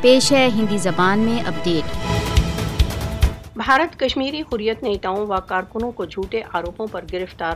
پیش ہے ہندی زبان میں اپڈیٹ۔ بھارت کشمیری حریت نیتاؤں و کارکنوں کو جھوٹے آروپوں پر گرفتار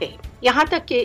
ہے۔ یہاں تک کہ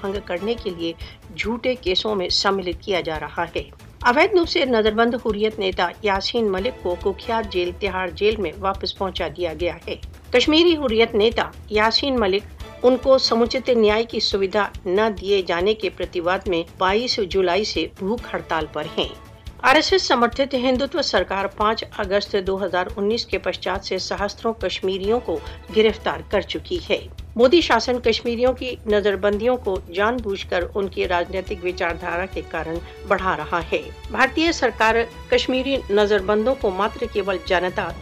بھنگ کرنے کے لیے جھوٹے کیسوں میں شامل کیا جا رہا ہے۔ اویدھ روپ سے نظر بند حریت نیتا یاسین ملک کو ککھیات جیل تہاڑ جیل میں واپس پہنچا دیا گیا ہے۔ کشمیری حریت نیتا یاسین ملک ان کو سموچت نیائے کی سویدھا نہ دیے جانے کے پرتیواد میں 22 جولائی سے بھوک ہڑتال پر ہیں۔ RSS سمرتھت ہندوتو سرکار 5 اگست 2019 کے پشچات سے سہستروں کشمیریوں کو گرفتار کر چکی ہے۔ مودی شاسن کشمیریوں کی نظر بندیوں کو جان بوجھ کر ان کی راجنیتک وچاردھارا کے کارن بڑھا رہا ہے۔ بھارتیہ سرکار کشمیری نظر بندوں کو ماتر کیول جنتا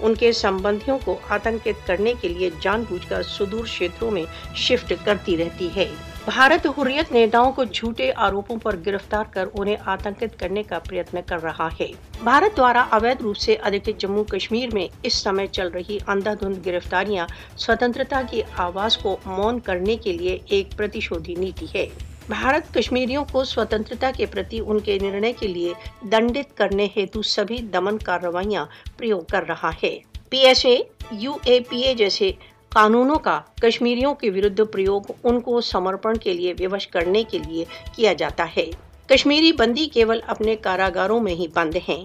ان کے سمبندھیوں کو آتنکت کرنے کے لیے جان بوجھ کر سدور چھیتروں میں شفٹ کرتی رہتی ہے۔ بھارت حریت نیتاؤں کو جھوٹے آروپوں پر گرفتار کر انہیں آتنکت کرنے کا پریتن کر رہا ہے۔ بھارت دوارا اویدھ روپ سے ادھکت جموں کشمیر میں اس سمے چل رہی اندھا دھند گرفتاریاں سوتنترتا کی آواز کو مون کرنے کے لیے ایک پرتیشودھی نیتی ہے۔ بھارت کشمیریوں کو سوتنترتا کے پرتی ان کے نرنے کے لیے دنڈت کرنے ہیتو سبھی دمن کارروائیاں پریوگ کر رہا ہے۔ PSA، UAPA جیسے قانونوں کا کشمیریوں کے ورد پریوگ ان کو سمرپن کے لیے ووش کرنے کے لیے کیا جاتا ہے۔ کشمیری بندی کیول اپنے کاراگاروں میں ہی بند ہیں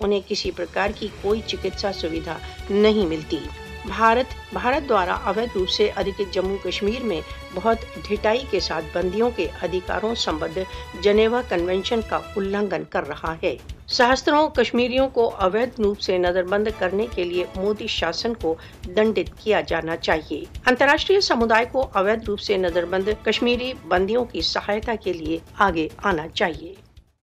انہیں کسی پرکار کی کوئی چکتسا سویدھا نہیں ملتی۔ بھارت دوارا اویدھ روپ سے ادھکت جموں کشمیر میں بہت ڈھٹائی کے ساتھ بندیوں کے ادھیکاروں سمبدھ جنیوا کنونشن کا النگھن کر رہا ہے۔ سہستروں کشمیریوں کو اویدھ روپ سے نظر بند کرنے کے لیے مودی شاسن کو دنڈت کیا جانا چاہیے۔ انترراشٹریہ سمودائے کو اویدھ روپ سے نظر بند کشمیری بندیوں کی سہایتا کے لیے آگے آنا چاہیے۔